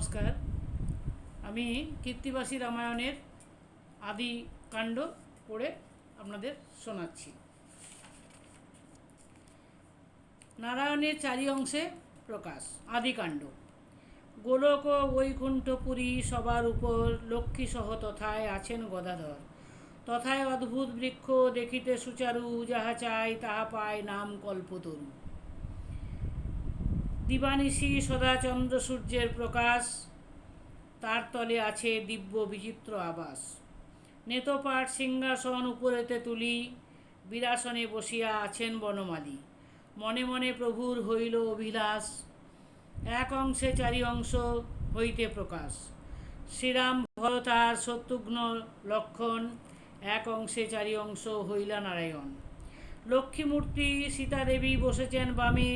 নমস্কার। আমি কীর্তিবাসী রামায়ণের আদি কাণ্ড পড়ে আপনাদের শোনাচ্ছি। নারায়ণের চারি অংশে প্রকাশ। আদিকাণ্ড। গোলক ও বৈকুণ্ঠপুরী সবার উপর লক্ষ্মীসহ তথায় আছেন গদাধর। তথায় অদ্ভুত বৃক্ষ দেখিতে সুচারু, যাহা চায় তাহা পায়, নাম কল্পতরু। দিবানিশি সদা চন্দ্র সূর্যের প্রকাশ, তার তলে আছে দিব্য বিচিত্র আবাস। নেতপাট সিংহাসন উপরেতে তুলি, বিরাসনে বসিয়া আছেন বনমালী। মনে মনে প্রভুর হইল অভিলাষ, এক অংশে চারি অংশ হইতে প্রকাশ। শ্রীরাম ভরতার শত্রুঘ্ন লক্ষণ, এক অংশে চারি অংশ হইলা নারায়ণ। লক্ষ্মীমূর্তি সীতাদেবী বসেছেন বামে,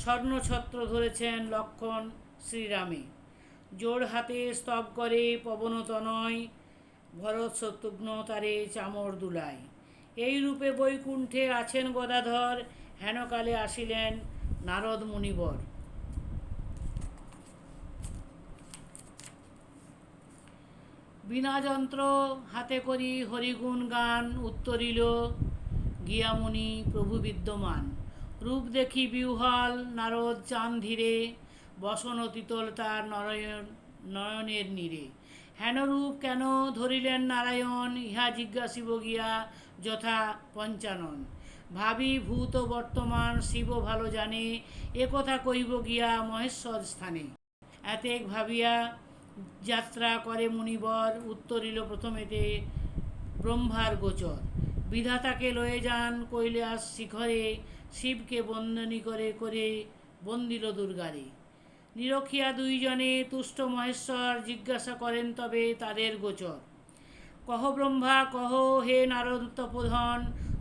স্বর্ণছত্র ধরেছেন লক্ষণ শ্রীরামে। জোড় হাতে স্তব করে পবনতনয়, ভরত শত্রুঘ্ন তারে চামর দুলায়। এই রূপে বৈকুণ্ঠে আছেন গদাধর, হেনকালে আসিলেন নারদ মুনিবর। বীণাযন্ত্র হাতে করি হরিগুণ গান, উত্তরিল গিয়ামুনি প্রভু বিদ্যমান। রূপ দেখি বিহ্বল নারদ চান ধীরে, বসন তিতল তার নয়নের নীরে। হেন রূপ কেন ধরিলেন নারায়ণ, ইহা জিজ্ঞাসিব গিয়া যথা পঞ্চানন। ভাবি ভূত বর্তমান শিব ভালো জানে, একথা কইব গিয়া মহেশ্বর স্থানে। এতেক ভাবিয়া যাত্রা করে মুনিবর, উত্তরিল প্রথমেতে ব্রহ্মার গোচর। বিধাতাকে লয়ে যান কৈলাস শিখরে, শিবকে বন্দনী করে করে বন্দিল দুর্গারে। নিরখিয়া দুইজনে তুষ্ট মহেশ্বর, জিজ্ঞাসা করেন তবে তাদের গোচর। কহ ব্রহ্মা কহ হে নারদ তপোধন,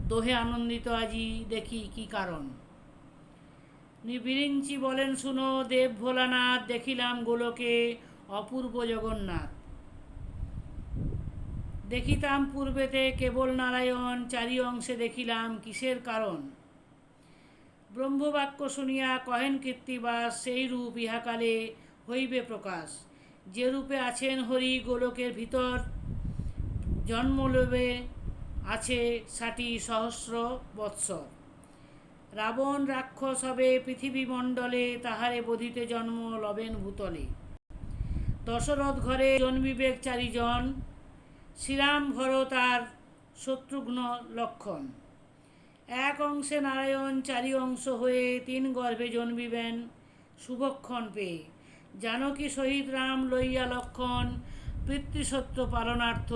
দোহে আনন্দিত আজি দেখি কি কারণ। বিরিঞ্চি বলেন শুনো দেব ভোলানাথ, দেখিলাম গোলকে অপূর্ব জগন্নাথ। দেখিতাম পূর্বেতে কেবল নারায়ণ, চারি অংশে দেখিলাম কিসের কারণ। ব্রহ্মবাক্য শুনিয়া কহেন কীর্তিবাস, সেই রূপ ইহাকালে হইবে প্রকাশ। যে রূপে আছেন হরি গোলকের ভিতর, জন্মলবে আছে 60 সহস্র বৎসর। রাবণ রাক্ষস হবে পৃথিবী মণ্ডলে, তাহারে বধিতে জন্ম লবেন ভূতলে। দশরথ ঘরে জন্মিবেক চারিজন, শ্রীরাম ভরত আর শত্রুঘ্ন লক্ষণ। এক অংশে নারায়ণ চারি অংশ হয়ে, তিন গর্ভে জন্মিবেন শুভক্ষণ পেয়ে। জানকী সহিত রাম লইয়া লক্ষণ, পিতৃসত্য পালনার্থ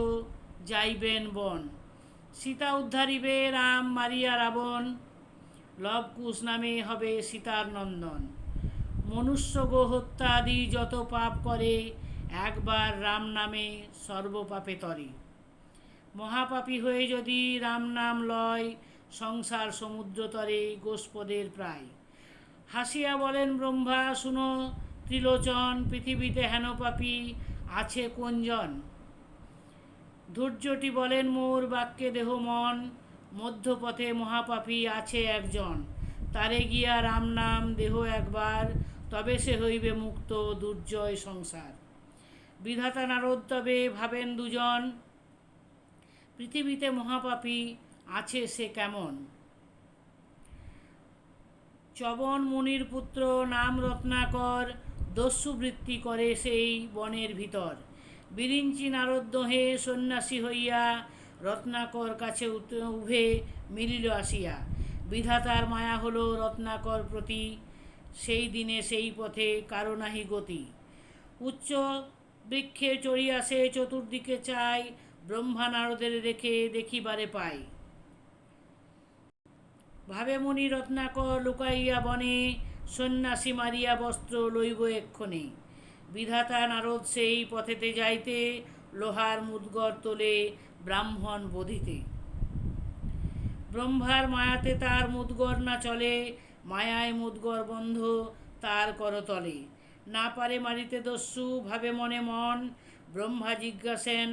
যাইবেন বন। সীতা উদ্ধারিবে রাম মারিয়া রাবণ, লবকুশ নামে হবে সীতার নন্দন। মনুষ্য গো হত্যাদি যত পাপ করে, একবার রাম নামে সর্বপাপে তরে। মহাপাপী হয়ে যদি রাম নাম লয়, সংসার সমুদ্র তরে গোষ্পদের প্রায়। হাসিয়া বলেন ব্রহ্মা শুনো ত্রিলোচন, পৃথিবীতে হেন পাপী আছে কোনজন। ধৈর্যটি বলেন মোর বাক্যে দেহ মন, মধ্যপথে মহাপাপী আছে একজন। তারে গিয়া রাম নাম দেহ একবার, তবে সে হইবে মুক্ত দুর্জয় সংসার। বিধাতা নারদ তবে ভাবেন দুজন, পৃথিবীতে মহাপাপী আছে সে কেমন। চবন মুনির পুত্র নাম রত্নাকর, দস্যুবৃত্তি করে সেই বনের ভিতর। বিরিঞ্চি নারদ দোহে সন্ন্যাসী হইয়া, রত্নাকর কাছে উভে মিলিল আসিয়া। বিধাতার মায়া হলো রত্নাকর প্রতি, সেই দিনে সেই পথে কারো নাহি গতি। উচ্চ বৃক্ষে চড়িয়া সে চতুর্দিকে চায়, ব্রহ্মা নারদের দেখে দেখিবারে পায়। ভাবে মুনি রত্নাকর লুকাইয়া বনে, সন্ন্যাসী মারিয়া বস্ত্র লইব এক্ষণে। বিধাতা নারদ সেই পথেতে যাইতে, লোহার মুদগর তোলে ব্রাহ্মণ বধিতে। ব্রহ্মার মায়াতে তার মুদগর না চলে, মায়ায় মুদগর বন্ধ তার করতলে। না পারে মারিতে দস্যু ভাবে মনে মন, ব্রহ্মা জিজ্ঞাসেন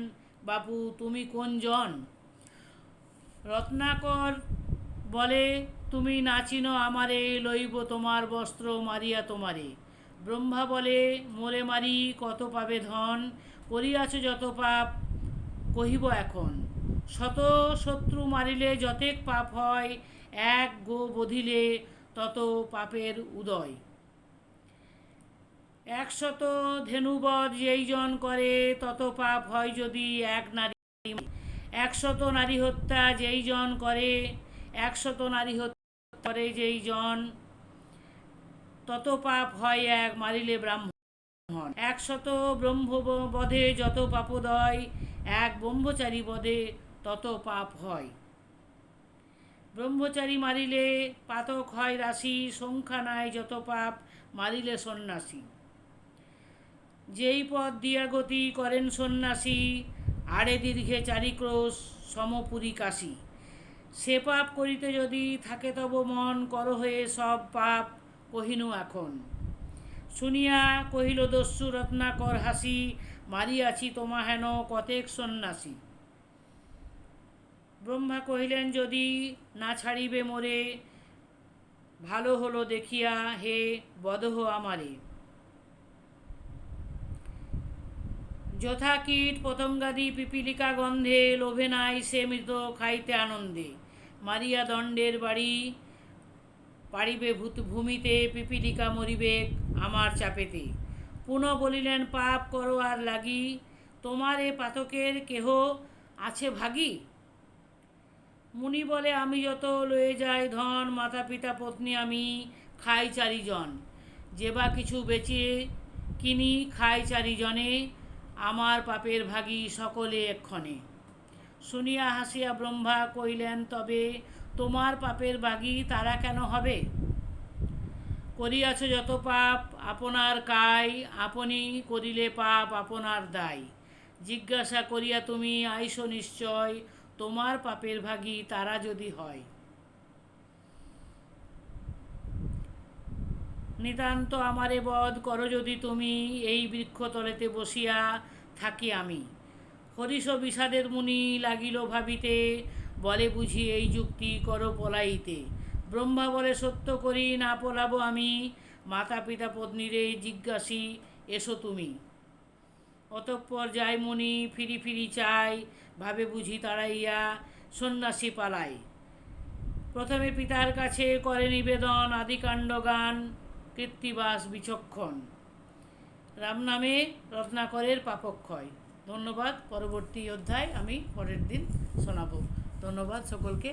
বাপু তুমি কোন জন। রত্নাকর বলে তুমি নাচিন আমারে, লইব তোমার বস্ত্র মারিয়া তোমারে। ব্রহ্মা বলে, মোরে মারি কত পাবে ধন, করিয়াছ যত পাপ কহিব এখন। শত শত্রু মারিলে যতেক পাপ হয়, এক গো বধিলে তত পাপের উদয়। 100 ধেনুবধ যেই জন করে, তত পাপ হয় যদি এক নারী। 100 নারী হত্যা যেই জন করে, 100 নারী হত্যা করে যেই জন, তত পাপ হয় এক মারিলে ব্রাহ্মণ। 100 ব্রহ্মবধে যত পাপোদয়, এক ব্রহ্মচারী বধে তত পাপ হয়। ব্রহ্মচারী মারিলে পাতক হয় রাশি, সংখ্যা নাই যত পাপ মারিলে সন্ন্যাসী। যেই পথ দিয়া গতি করেন সন্ন্যাসী, আড়ে দীর্ঘে 4 ক্রোশ সমপুরী কাশী। সে পাপ করিতে যদি থাকে তব মন, কর হয়ে সব পাপ কহিনু এখন। শুনিয়া কহিল দস্যু রত্নাকর হাসি, মারিয়াছি তোমা হেন কতেক সন্ন্যাসী। ব্রহ্মা কহিলেন, যদি না ছাড়িবে মোরে, ভালো হলো দেখিয়া হে বদহ আমারে। যথা কীট পতঙ্গাদি পিপীলিকা গন্ধে, লোভে নাই সে মৃত খাইতে আনন্দে। মারিয়া দণ্ডের বাড়ি পাড়িবে ভূমিতে, পিপীলিকা মরিবে আমার চাপেতে। পুনঃ বলিলেন, পাপ করো আর লাগি, তোমার এ পাতকের কেহ আছে ভাগী। মুনি বলে, আমি যত লয়ে যাই ধন, মাতা পিতা পত্নী আমি খাই 4 জন। যে বা কিছু বেচে কিনি খাই 4 জনে, আমার পাপের ভাগী সকলে এক্ষণে। শুনিয়া হাসিয়া ব্রহ্মা কহিলেন, তবে তোমার পাপের ভাগী তারা কেন হবে? করিয়াছ যত পাপ আপনার কায়, আপনি করিলে পাপ আপনার দায়। জিজ্ঞাসা করিয়া তুমি আইস নিশ্চয়, তোমার পাপের ভাগী তারা যদি হয়। নিতান্ত আমারে বধ করো যদি তুমি, এই বৃক্ষতলেতে বসিয়া থাকি আমি। হরিষ বিষাদের মুনি লাগিল ভাবিতে, বলে বুঝি এই যুক্তি করো পলাইতে। ব্রহ্মা বলে, সত্য করি না পলাবো আমি, মাতা পিতা পত্নীরে জিজ্ঞাসি এসো তুমি। অতঃপর যায় মুনি ফিরি ফিরি চাই, ভাবে বুঝি তাড়াইয়া সন্ন্যাসী পালাই। প্রথমে পিতার কাছে করে নিবেদন, আদিকাণ্ড গান কৃত্তিবাস বিচক্ষণ। রাম নামে রত্নাকরের পাপক্ষয়। ধন্যবাদ। পরবর্তী অধ্যায় আমি পরের দিন শোনাবো। ধন্যবাদ সকলকে।